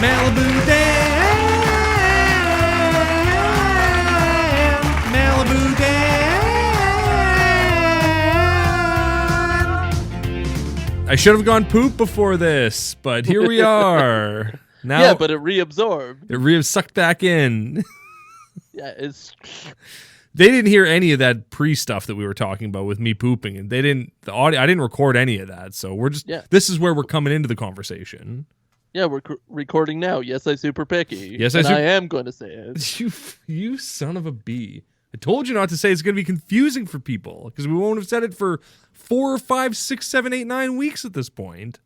Malibu Dan. Malibu Dan. I should have gone poop before this, but here we are. Now, yeah, but it reabsorbed. It sucked back in. Yeah, it's... They didn't hear any of that pre-stuff that we were talking about with me pooping, and they didn't. The audio, I didn't record any of that, so we're just. Yeah. This is where we're coming into the conversation. Yeah, we're recording now. Yes, I super picky. Yes, I am going to say it. You son of a bee! I told you not to say. It's going to be confusing for people because we won't have said it for 4, 5, 6, 7, 8, 9 weeks at this point.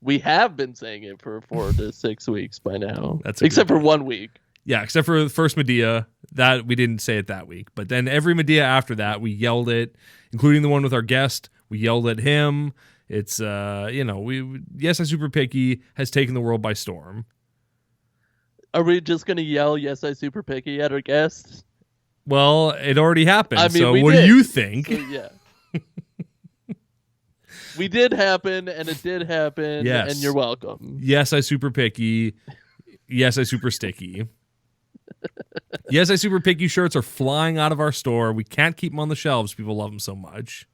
We have been saying it for 4 to 6 weeks by now. Except for 1 week. Yeah, except for the first Medea. That we didn't say it that week. But then every Medea after that, we yelled it, including the one with our guest. We yelled at him. It's, Yes, I Super Picky has taken the world by storm. Are we just going to yell, Yes, I Super Picky at our guest? Well, it already happened. I mean, so what do you think? So, yeah. We did happen, and it did happen, yes. And you're welcome. Yes, I Super Picky. Yes, I Super Sticky. Yes, I Super Picky shirts are flying out of our store. We can't keep them on the shelves. People love them so much.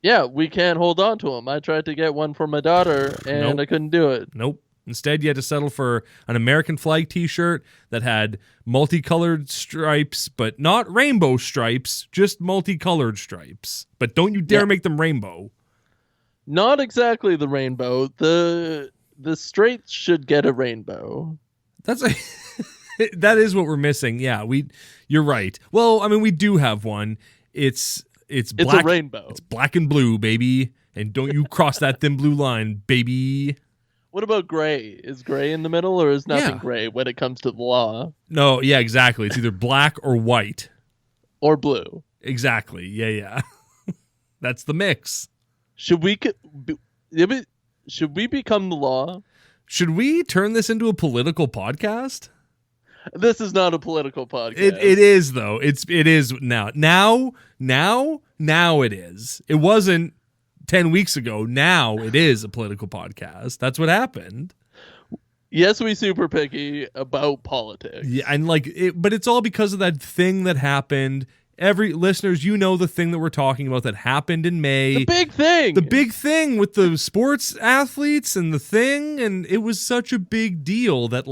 Yeah, we can't hold on to them. I tried to get one for my daughter, and I couldn't do it. Nope. Instead, you had to settle for an American flag t-shirt that had multicolored stripes, but not rainbow stripes, just multicolored stripes. But don't you dare make them rainbow. Not exactly the rainbow. The straights should get a rainbow. That is what we're missing. Yeah, you're right. Well, I mean, we do have one. It's black, a rainbow. It's black and blue, baby. And don't you cross that thin blue line, baby. What about gray? Is gray in the middle, or is nothing gray when it comes to the law? No, yeah, exactly. It's either black or white. Or blue. Exactly. Yeah. That's the mix. Should we become the law? Should we turn this into a political podcast? This is not a political podcast. It is though. It is now. Now it is. It wasn't 10 weeks ago. Now it is a political podcast. That's what happened. Yes, we super picky about politics. Yeah, and but it's all because of that thing that happened. Every listeners, you know the thing that we're talking about that happened in May. The big thing. The big thing with the sports athletes and the thing, and it was such a big deal that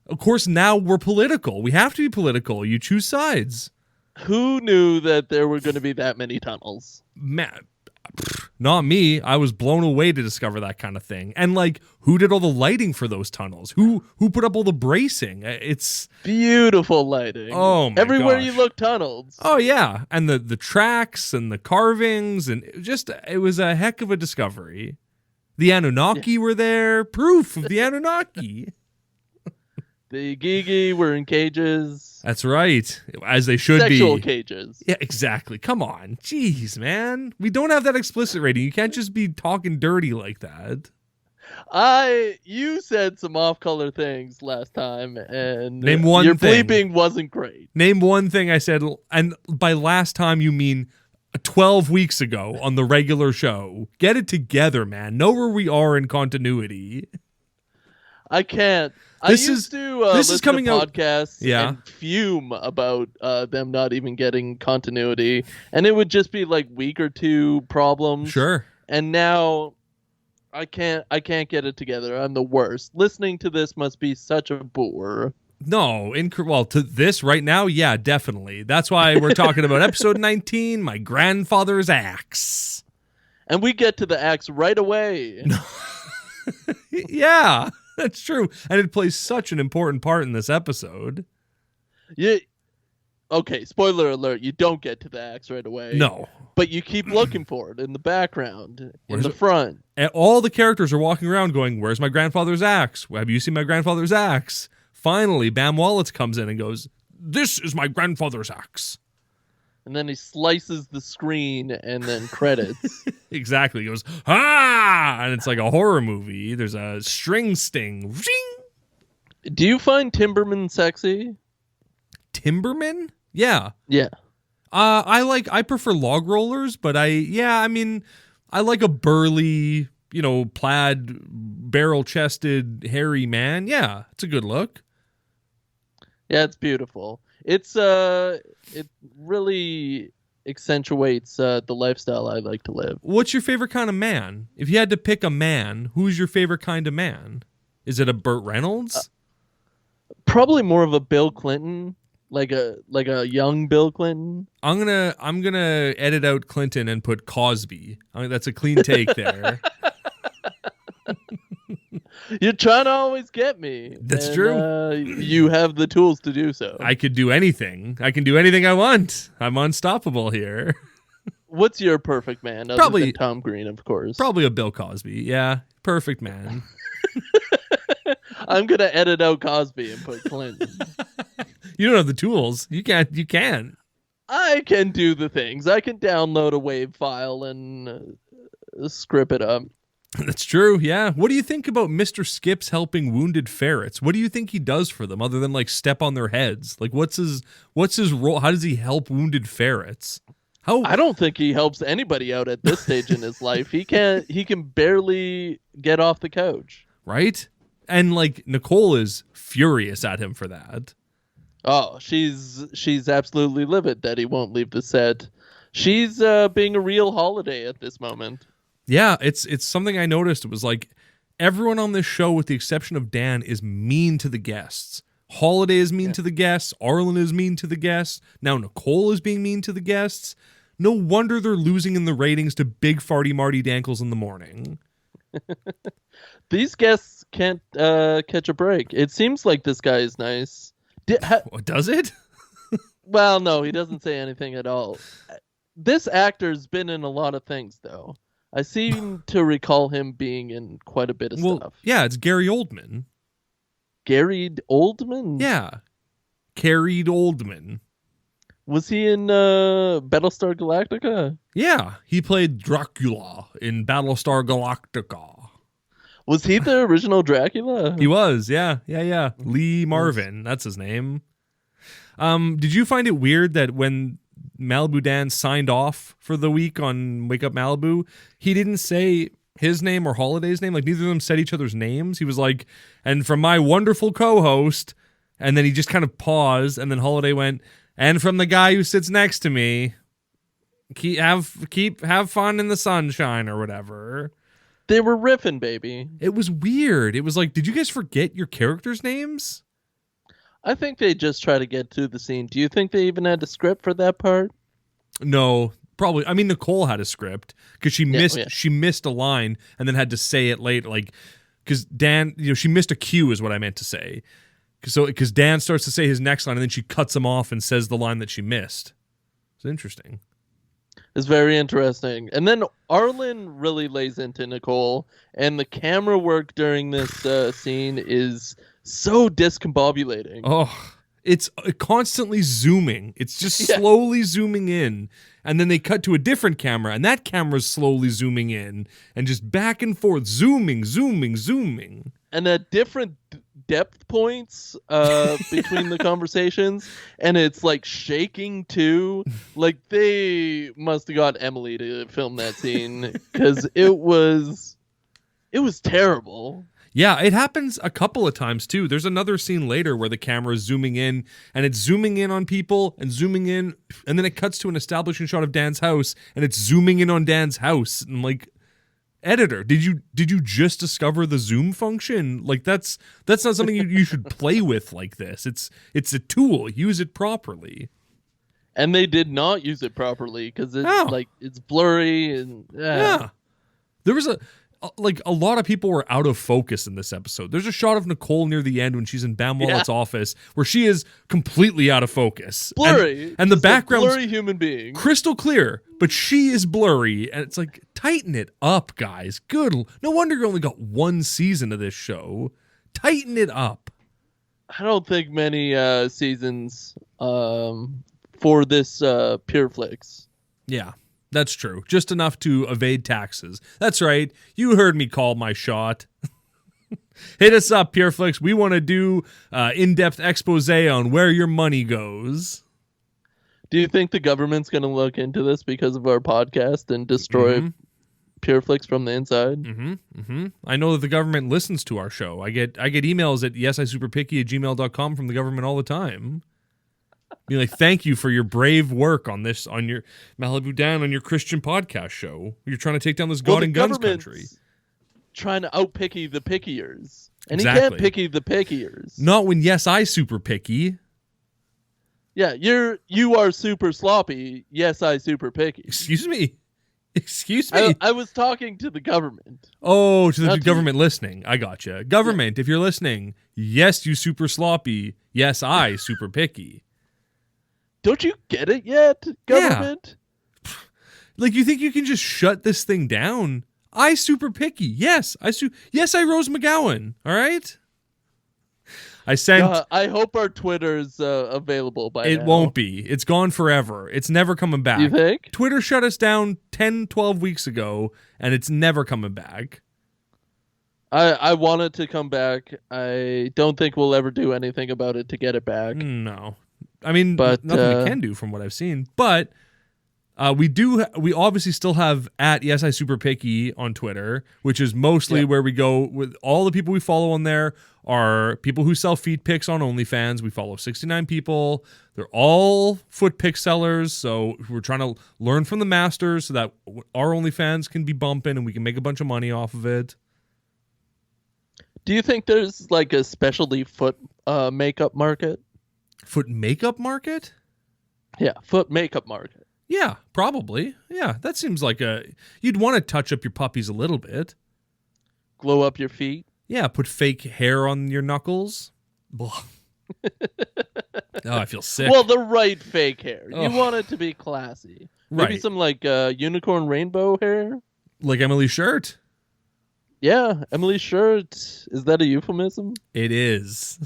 of course now we're political. We have to be political. You choose sides. Who knew that there were going to be that many tunnels? Man, not me. I was blown away to discover that kind of thing. And who did all the lighting for those tunnels? Who put up all the bracing? It's beautiful lighting. Oh my Everywhere gosh. you look, tunnels. Oh yeah, and the tracks and the carvings, and it was a heck of a discovery. The Anunnaki were there. Proof of the Anunnaki. The Gigi were in cages. That's right. As they should be. Sexual cages. Yeah, exactly. Come on. Jeez, man. We don't have that explicit rating. You can't just be talking dirty like that. You said some off-color things last time, and Name one your thing. bleeping wasn't great. Name one thing I said, and by last time you mean 12 weeks ago on the regular show. Get it together, man. Know where we are in continuity. I can't. I used to listen coming to podcasts and fume about them not even getting continuity, and it would just be week or two problems. Sure. And now I can't get it together. I'm the worst. Listening to this must be such a bore. No, to this right now, yeah, definitely. That's why we're talking about episode 19, My Grandfather's Axe. And we get to the axe right away. Yeah. That's true. And it plays such an important part in this episode. Yeah. Okay, spoiler alert, you don't get to the axe right away. No. But you keep looking for it in the background, in the front. And all the characters are walking around going, where's my grandfather's axe? Have you seen my grandfather's axe? Finally, Bam Wallets comes in and goes, this is my grandfather's axe. And then he slices the screen and then credits. Exactly. He goes, ah! And it's like a horror movie. There's a string sting. Do you find Timberman sexy? Timberman? Yeah. Yeah. I prefer log rollers, but I like a burly plaid, barrel-chested, hairy man. Yeah, it's a good look. Yeah, it's beautiful. It really accentuates the lifestyle I like to live. What's your favorite kind of man? If you had to pick a man, who's your favorite kind of man? Is it a Burt Reynolds? Probably more of a Bill Clinton, like a young Bill Clinton. I'm gonna edit out Clinton and put Cosby. That's a clean take there. You're trying to always get me. That's true. You have the tools to do so. I could do anything. I can do anything I want. I'm unstoppable here. What's your perfect man? Other than Tom Green, of course. Probably a Bill Cosby. Yeah, perfect man. I'm gonna edit out Cosby and put Clinton. You don't have the tools. You can't. You can. I can do the things. I can download a WAV file and script it up. That's true, yeah. What do you think about Mr. Skips helping wounded ferrets? What do you think he does for them other than like step on their heads? Like what's his role? How does he help wounded ferrets? I don't think he helps anybody out at this stage in his life. He can barely get off the couch. Right? And like Nicole is furious at him for that. Oh, she's absolutely livid that he won't leave the set. She's being a real Holiday at this moment. Yeah, it's something I noticed. It was like everyone on this show, with the exception of Dan, is mean to the guests. Holiday is mean to the guests. Arlen is mean to the guests. Now Nicole is being mean to the guests. No wonder they're losing in the ratings to Big Farty Marty Dankles in the morning. These guests can't catch a break. It seems like this guy is nice. Does it? Well, no, he doesn't say anything at all. This actor's been in a lot of things, though. I seem to recall him being in quite a bit of stuff. Yeah, it's Gary Oldman. Gary Oldman? Yeah. Carried Oldman. Was he in Battlestar Galactica? Yeah, he played Dracula in Battlestar Galactica. Was he the original Dracula? He was, yeah. Lee Marvin, that's his name. Did you find it weird that when Malibu Dan signed off for the week on Wake Up Malibu, he didn't say his name or Holiday's name? Like, neither of them said each other's names. He was like, and from my wonderful co-host, and then he just kind of paused, and then Holiday went, and from the guy who sits next to me, have fun in the sunshine or whatever. They were riffing, baby. It was weird. It was like, did you guys forget your characters' names? I think they just try to get to the scene. Do you think they even had a script for that part? No, probably. I mean, Nicole had a script because she missed a line and then had to say it late, like because Dan, she missed a cue, is what I meant to say. Because Dan starts to say his next line and then she cuts him off and says the line that she missed. It's interesting. It's very interesting. And then Arlen really lays into Nicole, and the camera work during this scene is so discombobulating. Oh, it's constantly zooming. It's just slowly zooming in. And then they cut to a different camera, and that camera's slowly zooming in. And just back and forth, zooming. And at different depth points between the conversations, and it's like shaking too. Like they must have got Emily to film that scene because it was terrible. Yeah, it happens a couple of times too. There's another scene later where the camera is zooming in, and it's zooming in on people and zooming in, and then it cuts to an establishing shot of Dan's house, and it's zooming in on Dan's house. And like, editor, did you just discover the zoom function? Like that's not something you should play with like this. It's a tool. Use it properly. And they did not use it properly because it's blurry and yeah. There was a lot of people were out of focus in this episode. There's a shot of Nicole near the end when she's in Bam Wallet's office where she is completely out of focus. Blurry. And the background's blurry human being. Crystal clear, but she is blurry. And it's like, tighten it up, guys. Good. No wonder you only got one season of this show. Tighten it up. I don't think many seasons for this Pure Flix. Yeah. That's true. Just enough to evade taxes. That's right. You heard me call my shot. Hit us up, PureFlix. We want to do in-depth expose on where your money goes. Do you think the government's going to look into this because of our podcast and destroy Pure Flicks from the inside. I know that the government listens to our show. I get emails at yesisuperpicky@gmail.com from the government all the time. Being like, thank you for your brave work on this, on your Malibu Down, on your Christian podcast show. You're trying to take down this God and guns country. Trying to outpicky the pickiers. And Exactly. he can't picky the pickiers. Not when Yes I Super Picky. Yeah, you are super sloppy. Yes, I super picky. Excuse me. I was talking to the government. Oh, to the government listening. I gotcha. Government, if you're listening, yes, you super sloppy. Yes, I super picky. Don't you get it yet, government? Yeah. Like, you think you can just shut this thing down? I super picky. Yes, yes, I Rose McGowan. All right. I sent. I hope our Twitter's available by now. It won't be. It's gone forever. It's never coming back. You think? Twitter shut us down 10, 12 weeks ago, and it's never coming back. I want it to come back. I don't think we'll ever do anything about it to get it back. No. I mean, but nothing we can do from what I've seen. But we obviously still have at Yes I Super Picky on Twitter, which is mostly where we go with all the people we follow on there are people who sell feet pics on OnlyFans. We follow 69 people. They're all foot pic sellers. So we're trying to learn from the masters so that our OnlyFans can be bumping and we can make a bunch of money off of it. Do you think there's like a specialty foot makeup market? Foot makeup market? Yeah, foot makeup market. Yeah, probably. Yeah, that seems like you'd want to touch up your puppies a little bit. Glow up your feet. Yeah, put fake hair on your knuckles. Oh, I feel sick. Well, the right fake hair. You want it to be classy. Maybe some like unicorn rainbow hair. Like Emily's shirt. Yeah, Emily's shirt. Is that a euphemism? It is.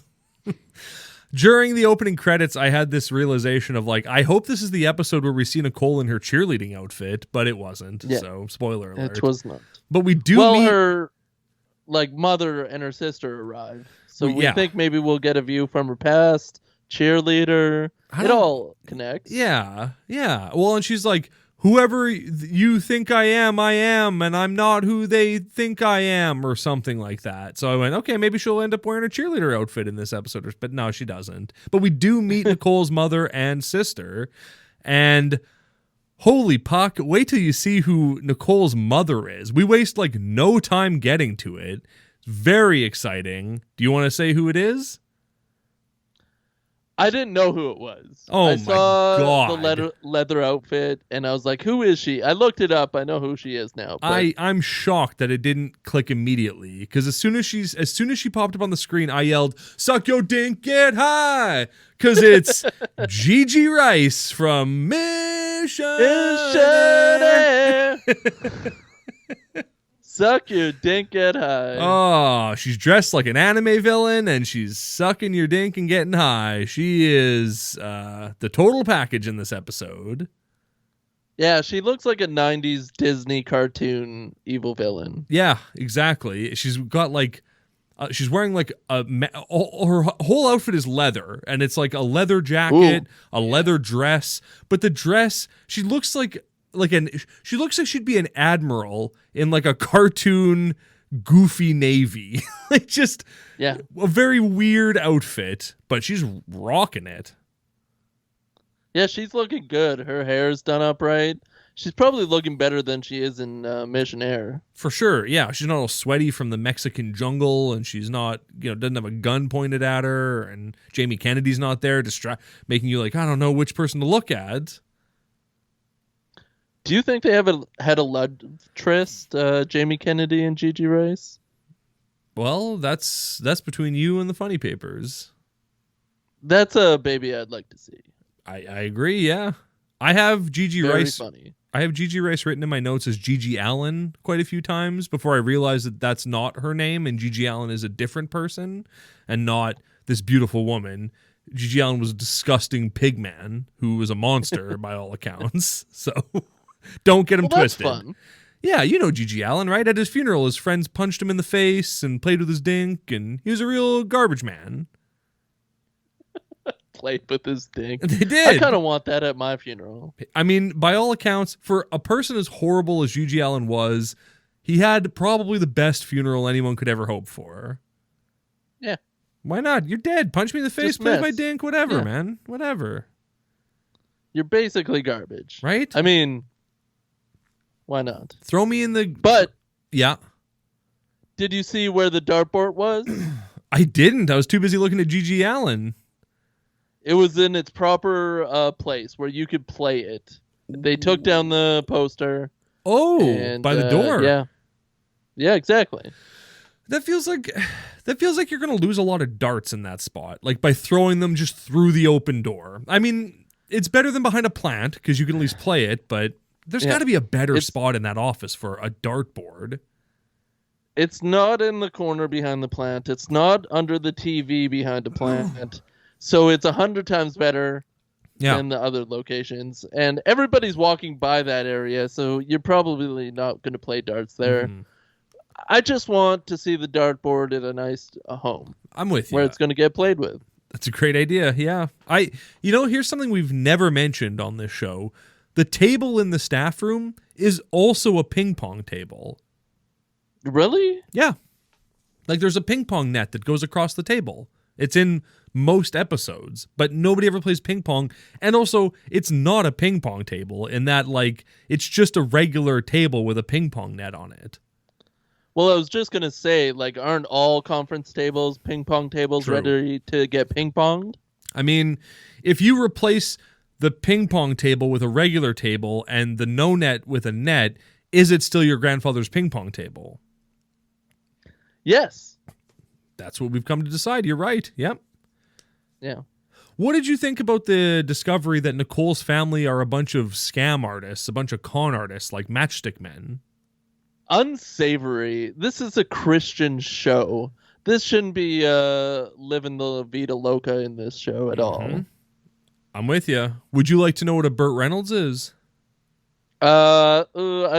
During the opening credits, I had this realization of like, I hope this is the episode where we see Nicole in her cheerleading outfit, but it wasn't. Yeah. So, spoiler alert. It was not. But we do her like mother and her sister arrive. So we think maybe we'll get a view from her past, cheerleader. It all connects. Yeah. Yeah. Well, and she's like, whoever you think I am, and I'm not who they think I am, or something like that. So I went, okay, maybe she'll end up wearing a cheerleader outfit in this episode, but no, she doesn't. But we do meet Nicole's mother and sister, and holy puck, wait till you see who Nicole's mother is. We waste like no time getting to it. It's very exciting. Do you want to say who it is? I didn't know who it was. Oh, I saw the leather outfit, and I was like, who is she? I looked it up. I know who she is now. But I'm shocked that it didn't click immediately, because as soon as she popped up on the screen, I yelled, "Suck your dink, get high!" Because it's Gigi Rice from Mission. Suck your dink, get high. Oh, she's dressed like an anime villain, and she's sucking your dink and getting high. She is the total package in this episode. Yeah, she looks like a 90s Disney cartoon evil villain. Yeah, exactly. She's got like, she's wearing like her whole outfit is leather, and it's like a leather jacket, a leather dress. But the dress, she looks like she'd be an admiral in like a cartoon goofy navy. Like just a very weird outfit, but she's rocking it. Yeah, she's looking good. Her hair's done up right. She's probably looking better than she is in Missionaire. For sure, yeah. She's not all sweaty from the Mexican jungle, and she's not, doesn't have a gun pointed at her, and Jamie Kennedy's not there making you like, I don't know which person to look at. Do you think they had a love tryst, Jamie Kennedy and Gigi Rice? Well, that's between you and the funny papers. That's a baby I'd like to see. I agree, yeah. I have Gigi Rice. Funny. I have Gigi Rice written in my notes as Gigi Allen quite a few times before I realized that that's not her name, and Gigi Allen is a different person and not this beautiful woman. Gigi Allen was a disgusting pig man who was a monster by all accounts. So don't get him twisted. That's fun. Yeah, you know Gigi Allen, right? At his funeral, his friends punched him in the face and played with his dink, and he was a real garbage man. played with his dick. They did. I kind of want that at my funeral. I mean, by all accounts, for a person as horrible as Yuji Allen was, he had probably the best funeral anyone could ever hope for. Yeah. Why not? You're dead. Punch me in the face, Just play mess. my dink, whatever, Yeah. man. Whatever. You're basically garbage. Right? I mean, why not? Throw me in the... But Yeah. did you see where the dartboard was? I didn't. I was too busy looking at Yuji Allen. It was in its proper place where you could play it. They took down the poster. Oh, and, by the door. Yeah. Yeah, exactly. That feels like you're going to lose a lot of darts in that spot, like by throwing them just through the open door. I mean, it's better than behind a plant because you can at least play it, but there's got to be a better spot in that office for a dartboard. It's not in the corner behind the plant. It's not under the TV behind the plant. So it's 100 times better than the other locations. And everybody's walking by that area, so you're probably not going to play darts there. Mm-hmm. I just want to see the dartboard at a nice home. I'm with you. Where it's going to get played with. That's a great idea, yeah. Here's something we've never mentioned on this show. The table in the staff room is also a ping pong table. Really? Yeah. Like there's a ping pong net that goes across the table. It's in most episodes, but nobody ever plays ping pong. And also, it's not a ping pong table in that, like, it's just a regular table with a ping pong net on it. Well, I was just going to say, like, aren't all conference tables, ping pong tables ready to get ping ponged? I mean, if you replace the ping pong table with a regular table and the no net with a net, is it still your grandfather's ping pong table? Yes. That's what we've come to decide. You're right. Yep. Yeah. What did you think about the discovery that Nicole's family are a bunch of scam artists, a bunch of con artists, like Matchstick Men? Unsavory. This is a Christian show. This shouldn't be living the Vida Loca in this show at all. I'm with you. Would you like to know what a Burt Reynolds is? I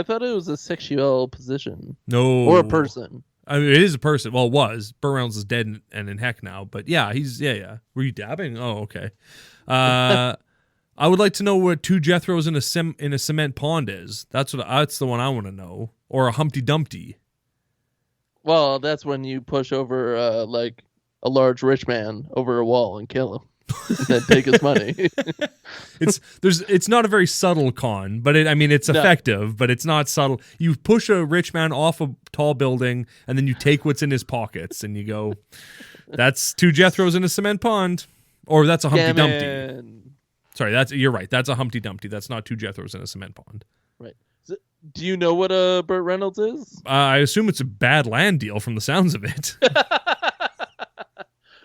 thought it was a sexual position. No. Or a person. I mean, it is a person. Well, it was. Burt Reynolds is dead and in heck now. But yeah, yeah. Were you dabbing? Oh, okay. I would like to know what two Jethros in a cement pond is. That's the one I want to know. Or a Humpty Dumpty. Well, that's when you push over like a large rich man over a wall and kill him. And then take his money. It's not a very subtle con, but it's effective, but it's not subtle. You push a rich man off a tall building and then you take what's in his pockets and you go, that's two Jethros in a cement pond. Or that's a Humpty Dumpty. Sorry, you're right. That's a Humpty Dumpty. That's not two Jethros in a cement pond. Right. Do you know what a Burt Reynolds is? I assume it's a bad land deal from the sounds of it.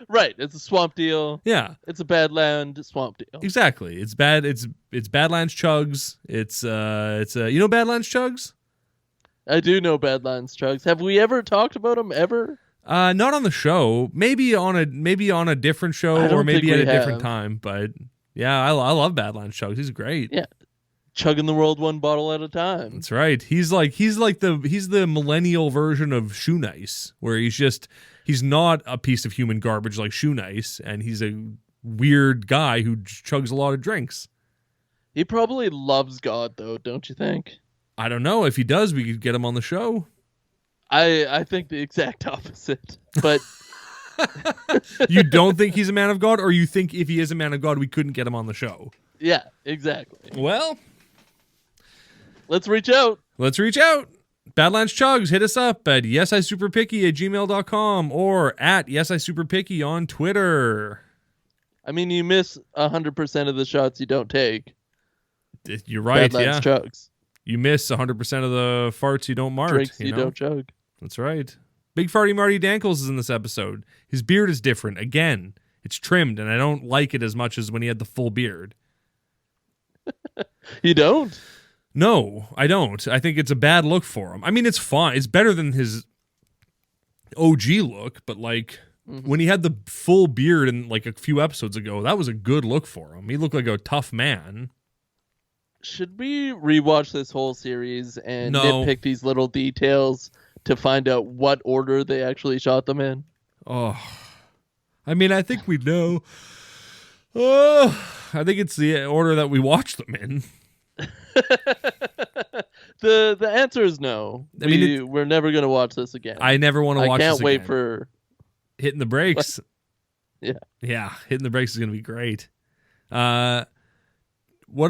Right, it's a swamp deal. Yeah, it's a Badland swamp deal. Exactly, it's bad. It's Badlands Chugs. It's you know Badlands Chugs. I do know Badlands Chugs. Have we ever talked about them ever? Not on the show. Maybe on a different show, or maybe at a different time. But yeah, I love Badlands Chugs. He's great. Yeah, chugging the world one bottle at a time. That's right. He's the millennial version of Shoe Nice, where he's not a piece of human garbage like Shoe Nice, and he's a weird guy who chugs a lot of drinks. He probably loves God, though, don't you think? I don't know. If he does, we could get him on the show. I think the exact opposite. But you don't think he's a man of God, or you think if he is a man of God, we couldn't get him on the show? Yeah, exactly. Well, let's reach out. Badlands Chugs, hit us up at yesisuperpicky@gmail.com or at yesisuperpicky on Twitter. I mean, you miss 100% of the shots you don't take. You're right, Badlands Chugs. You miss 100% of the farts you don't mart. Drinks you don't chug. That's right. Big Farty Marty Dankles is in this episode. His beard is different. Again, it's trimmed, and I don't like it as much as when he had the full beard. You don't? No, I don't. I think it's a bad look for him. I mean, it's fine. It's better than his OG look, but like when he had the full beard in like a few episodes ago, that was a good look for him. He looked like a tough man. Should we rewatch this whole series and nitpick these little details to find out what order they actually shot them in? Oh, I mean, I think we know. Oh, I think it's the order that we watch them in. The answer is no. I mean, we're never gonna watch this again. I never want to watch this again. I can't wait for hitting the brakes. Yeah. Yeah, hitting the brakes is going to be great. What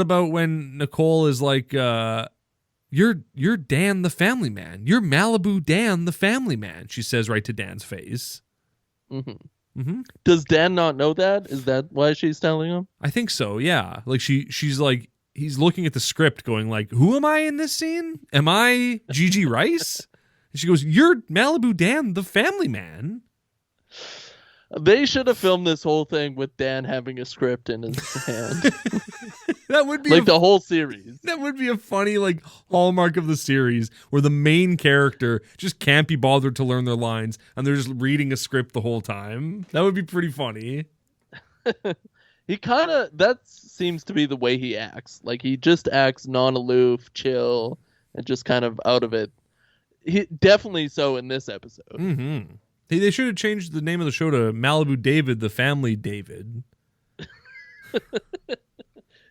about when Nicole is like, you're Dan the family man. You're Malibu Dan the family man, she says right to Dan's face. Does Dan not know that? Is that why she's telling him? I think so, yeah. Like she's like, he's looking at the script going like, who am I in this scene? Am I Gigi Rice? And she goes, you're Malibu Dan the family man. They should have filmed this whole thing with Dan having a script in his hand. That would be like the whole series. That would be a funny like hallmark of the series where the main character just can't be bothered to learn their lines and they're just reading a script the whole time. That would be pretty funny. That seems to be the way he acts. Like he just acts non-aloof, chill, and just kind of out of it. He definitely so in this episode. Mm-hmm. They should have changed the name of the show to Malibu David, the Family David.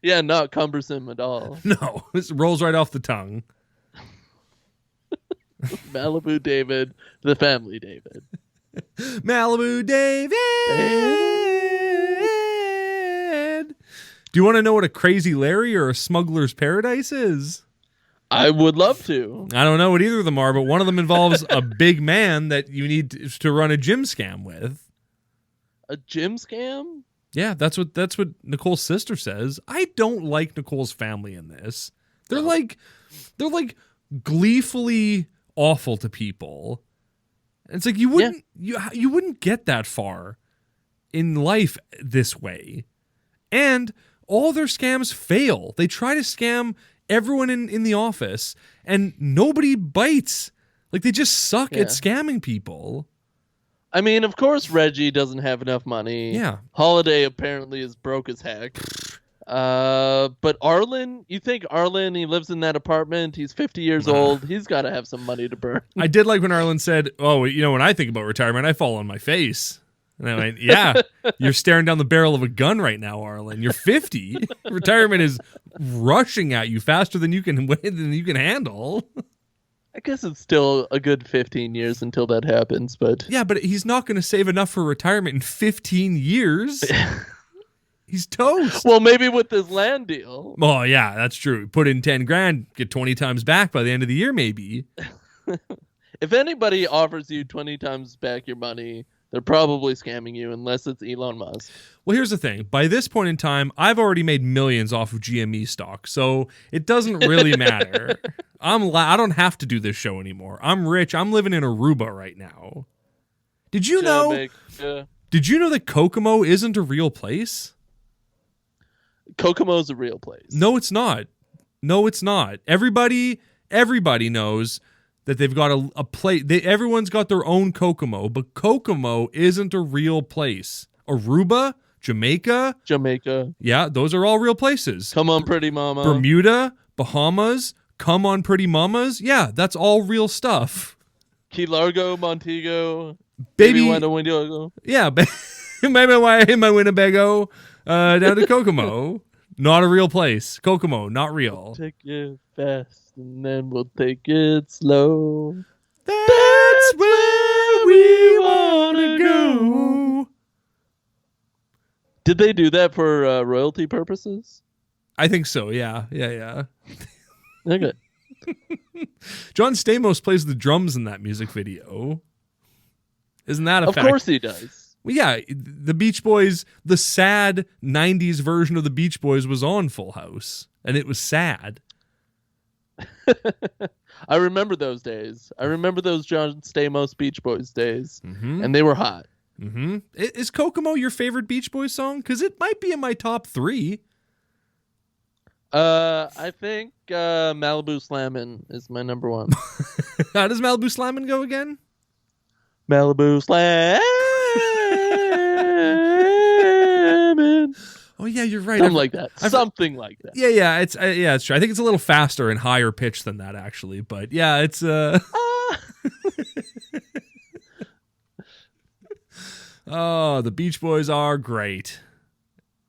Yeah, not cumbersome at all. No, this rolls right off the tongue. Malibu David, the Family David. Malibu David! Do you want to know what a Crazy Larry or a Smuggler's Paradise is? I would love to. I don't know what either of them are, but one of them involves a big man that you need to run a gym scam with. A gym scam? Yeah, that's what Nicole's sister says. I don't like Nicole's family in this. They're like gleefully awful to people. It's like you wouldn't get that far in life this way. And all their scams fail. They try to scam everyone in the office and nobody bites. Like they just suck at scamming people. I mean, of course Reggie doesn't have enough money. Yeah. Holiday apparently is broke as heck. But Arlen, you think Arlen, he lives in that apartment, he's 50 years old, he's got to have some money to burn. I did like when Arlen said, oh, you know, when I think about retirement, I fall on my face. And I went, yeah, you're staring down the barrel of a gun right now, Arlen. You're 50. Retirement is rushing at you faster than you can handle. I guess it's still a good 15 years until that happens, but... Yeah, but he's not going to save enough for retirement in 15 years. He's toast. Well, maybe with this land deal. Oh, yeah, that's true. Put in 10 grand, get 20 times back by the end of the year, maybe. If anybody offers you 20 times back your money, they're probably scamming you, unless it's Elon Musk. Well, here's the thing. By this point in time, I've already made millions off of GME stock, so it doesn't really matter. I don't have to do this show anymore. I'm rich. I'm living in Aruba right now. Did you know that Kokomo isn't a real place? Kokomo's a real place. No, it's not. No, it's not. Everybody knows that they've got a place. Everyone's got their own Kokomo, but Kokomo isn't a real place. Aruba, Jamaica. Yeah, those are all real places. Come on, pretty mama. Bermuda, Bahamas, come on, pretty mamas. Yeah, that's all real stuff. Key Largo, Montego. Baby Winnebago. Yeah, maybe why in my Winnebago down to Kokomo. Not a real place. Kokomo, not real. Take it fast and then we'll take it slow. That's where we want to go. Did they do that for royalty purposes? I think so, yeah. Okay. John Stamos plays the drums in that music video. Isn't that a fact? Of course he does. Well, yeah, the Beach Boys, the sad 90s version of the Beach Boys was on Full House, and it was sad. I remember those days. I remember those John Stamos Beach Boys days, and they were hot. Mm-hmm. Is Kokomo your favorite Beach Boys song? Because it might be in my top 3. I think Malibu Slammin' is my number 1. How does Malibu Slammin' go again? Malibu Slammin'. Oh yeah, you're right. Something like that. Yeah, it's true. I think it's a little faster and higher pitched than that actually, but yeah, it's Oh, the Beach Boys are great.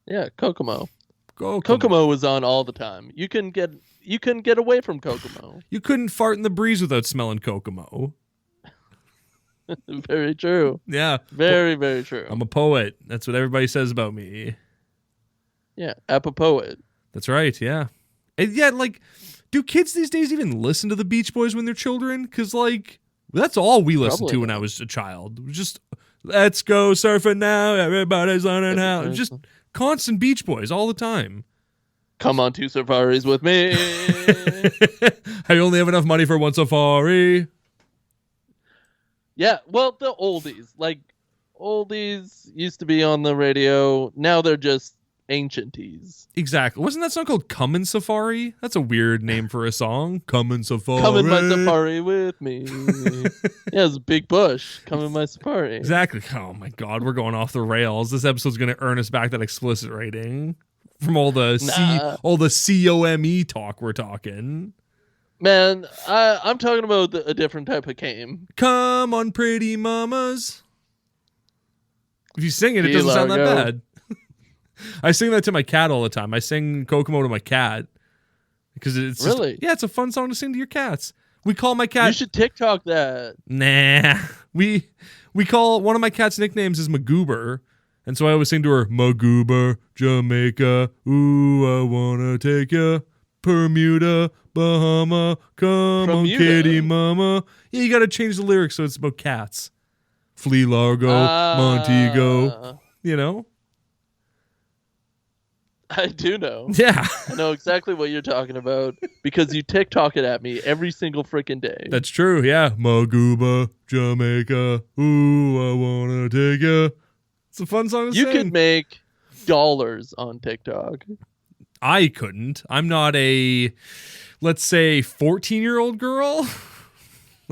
Yeah, Kokomo. Kokomo. Kokomo was on all the time. You couldn't get away from Kokomo. You couldn't fart in the breeze without smelling Kokomo. Very true. Yeah. Very, very true. I'm a poet. That's what everybody says about me. Yeah, apopoet. That's right, yeah. And yeah, like, do kids these days even listen to the Beach Boys when they're children? Because, like, that's all we listened to when I was a child. It was just, let's go surfing now, everybody's learning how. Just constant Beach Boys all the time. Come on 2 safaris with me. I only have enough money for 1 safari. Yeah, well, the oldies. Like, oldies used to be on the radio. Now they're just ancienties. Exactly. Wasn't that song called Comin' Safari? That's a weird name for a song. Comin' Safari. Come in my safari with me. Yeah, it's Big Bush. Come in my safari. Exactly. Oh my God, we're going off the rails. This episode's going to earn us back that explicit rating from all the COME talk we're talking. Man, I'm talking about a different type of game. Come on, pretty mamas. If you sing it, it doesn't sound that bad. I sing that to my cat all the time. I sing Kokomo to my cat because it's really, it's a fun song to sing to your cats. We call my cat. You should TikTok that. Nah, we call one of my cat's nicknames is Magoober, and so I always sing to her Magoober, Jamaica. Ooh, I wanna take ya, Bermuda, Bahama. Come on, kitty mama. Yeah, you got to change the lyrics so it's about cats. Flea Largo, Montego. You know. I do know. Yeah. I know exactly what you're talking about because you TikTok it at me every single freaking day. That's true, yeah. Magooba, Jamaica, ooh, I wanna take ya. It's a fun song to sing. You could make dollars on TikTok. I couldn't. I'm not a, let's say, 14-year-old girl.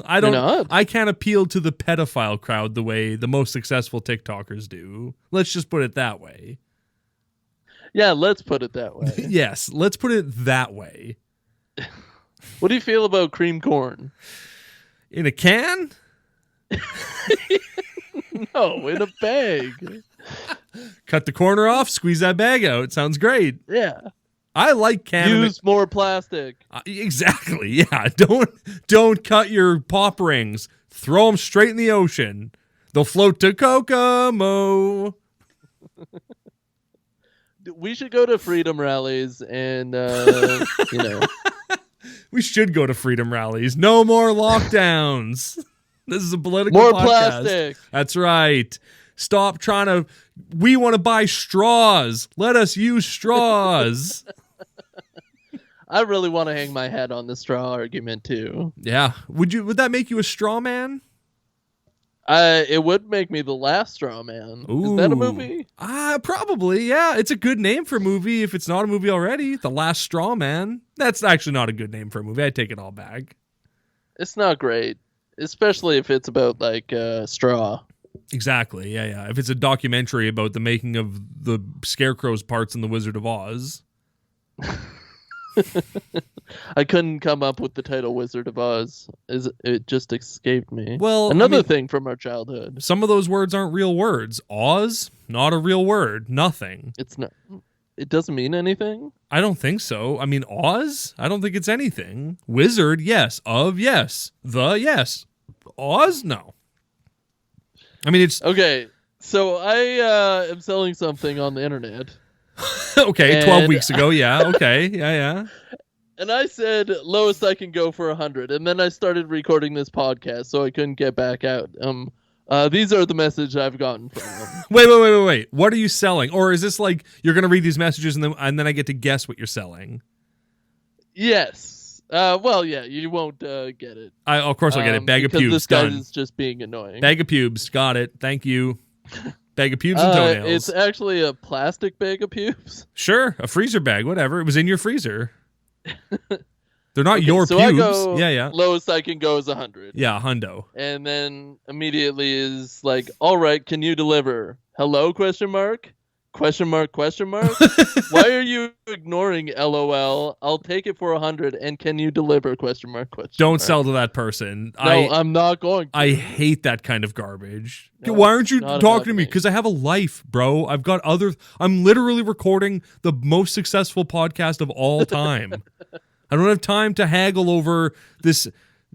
I can't appeal to the pedophile crowd the way the most successful TikTokers do. Let's just put it that way. Yeah, let's put it that way. Yes, let's put it that way. What do you feel about cream corn? In a can? No, in a bag. Cut the corner off, squeeze that bag out. Sounds great. Yeah. I like Canada. Use more plastic. Exactly. Yeah. Don't cut your pop rings. Throw them straight in the ocean. They'll float to Kokomo. We should go to freedom rallies and, We should go to freedom rallies. No more lockdowns. This is a political more podcast. Plastic. That's right. Stop trying to. We want to buy straws. Let us use straws. I really want to hang my hat on the straw argument too. Yeah. Would that make you a straw man? It would make me the last straw man. Ooh. Is that a movie? Probably. Yeah. It's a good name for a movie if it's not a movie already. The Last Straw Man. That's actually not a good name for a movie. I take it all back. It's not great, especially if it's about like straw. Exactly. Yeah. If it's a documentary about the making of the Scarecrow's parts in The Wizard of Oz. I couldn't come up with the title Wizard of Oz. It just escaped me. Well, another thing from our childhood. Some of those words aren't real words. Oz, not a real word. Nothing. It's not. It doesn't mean anything? I don't think so. I mean, Oz? I don't think it's anything. Wizard, yes. Of, yes. The, yes. Oz? No. I mean, it's... Okay, so I am selling something on the internet. Okay, 12 weeks ago, yeah. Okay, yeah. And I said, lowest I can go for 100. And then I started recording this podcast, so I couldn't get back out. These are the messages I've gotten from them. Wait. What are you selling? Or is this like you're going to read these messages and then I get to guess what you're selling? Yes. Well, yeah, you won't get it. Of course I'll get it. Bag of pubes. This guy Done. is just being annoying. Bag of pubes. Got it. Thank you. Bag of pubes and toenails. It's actually a plastic bag of pubes. Sure. A freezer bag. Whatever. It was in your freezer. They're not your so pubes. I go, yeah. Lowest I can go is 100. Yeah, hundo. And then immediately is like, all right, can you deliver? Hello? Question mark. Question mark? Why are you ignoring LOL? I'll take it for 100. And can you deliver? Question mark? Don't sell to that person. No, I'm not going to. I hate that kind of garbage. No, why aren't you not talking to me? happening. Because I have a life, bro. I'm literally recording the most successful podcast of all time. I don't have time to haggle over this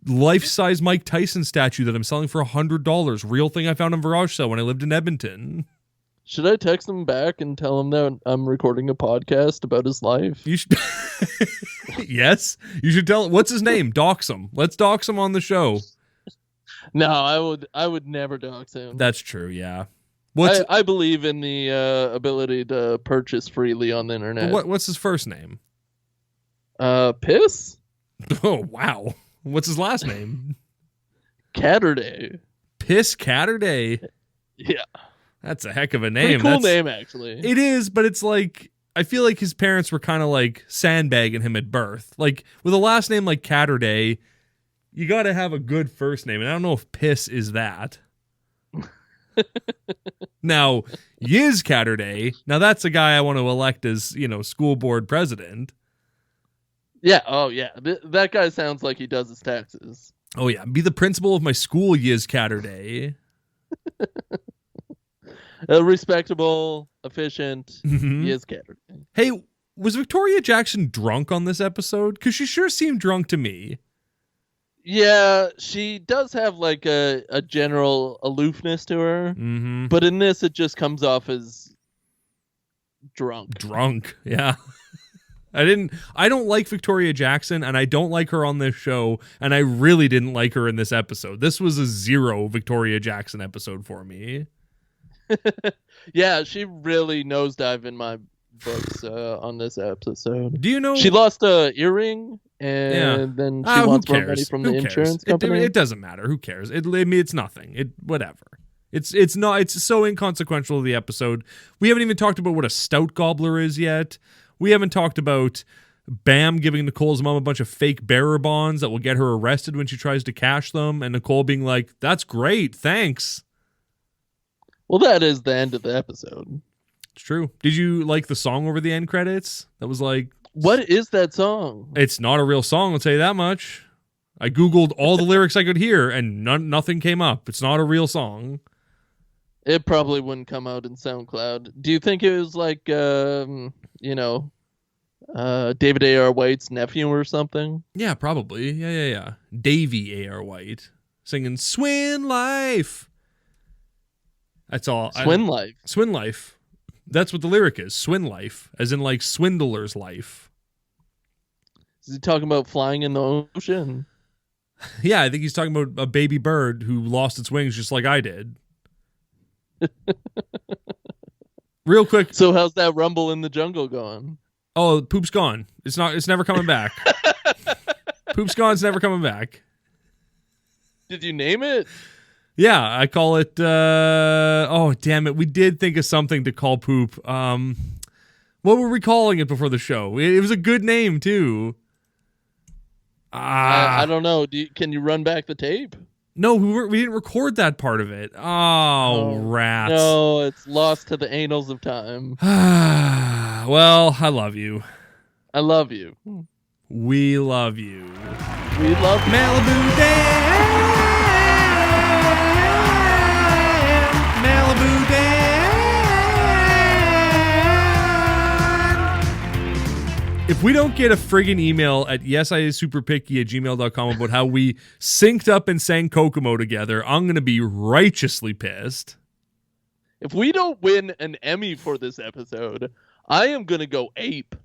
life-size Mike Tyson statue that I'm selling for $100. Real thing I found on Garage Sale when I lived in Edmonton. Should I text him back and tell him that I'm recording a podcast about his life? You should. Yes, you should tell. What's his name? Dox him. Let's dox him on the show. No, I would never dox him. That's true. Yeah. I believe in the ability to purchase freely on the internet. What's his first name? Piss? Oh wow. What's his last name? Catterday. Piss Catterday. Yeah. That's a heck of a name. Pretty cool name, actually. It is, but it's like, I feel like his parents were kind of like sandbagging him at birth. Like, with a last name like Catterday, you got to have a good first name. And I don't know if Piss is that. Now, Yiz Catterday, now that's a guy I want to elect as, school board president. Yeah, oh yeah. That guy sounds like he does his taxes. Oh yeah, be the principal of my school, Yiz Catterday. Respectable, efficient, Yiz Catterday. Hey, was Victoria Jackson drunk on this episode? Because she sure seemed drunk to me. Yeah, she does have like a general aloofness to her, but in this it just comes off as drunk. Drunk, yeah. I don't like Victoria Jackson, and I don't like her on this show, and I really didn't like her in this episode. This was a 0 Victoria Jackson episode for me. Yeah, she really nosedived in my books on this episode. Do you know she lost a earring and then she wants more money from the insurance company? It doesn't matter. Who cares? It's nothing. Whatever. It's so inconsequential to the episode. We haven't even talked about what a stout gobbler is yet. We haven't talked about Bam giving Nicole's mom a bunch of fake bearer bonds that will get her arrested when she tries to cash them, and Nicole being like, "That's great, thanks." Well, that is the end of the episode. It's true. Did you like the song over the end credits? That was like... What is that song? It's not a real song, I'll tell you that much. I Googled all the lyrics I could hear, and nothing came up. It's not a real song. It probably wouldn't come out in SoundCloud. Do you think it was like, David A.R. White's nephew or something? Yeah, probably. Yeah. Davey A.R. White singing Swin Life. That's all. Swin Life. Swin Life. That's what the lyric is. Swin Life, as in like swindler's life. Is he talking about flying in the ocean? Yeah, I think he's talking about a baby bird who lost its wings just like I did. Real quick. So how's that rumble in the jungle going? Oh, Poop's gone. It's never coming back. Poop's gone. It's never coming back. Did you name it? Yeah, I call it, oh, damn it. We did think of something to call Poop. What were we calling it before the show? It was a good name, too. I don't know. Can you run back the tape? No, we didn't record that part of it. Oh, rats. No, it's lost to the annals of time. Well, I love you. I love you. We love you. We love you. Malibu Dam. Malibu Dam. If we don't get a friggin' email at yesiisuperpicky@gmail.com about how we synced up and sang Kokomo together, I'm going to be righteously pissed. If we don't win an Emmy for this episode, I am going to go ape.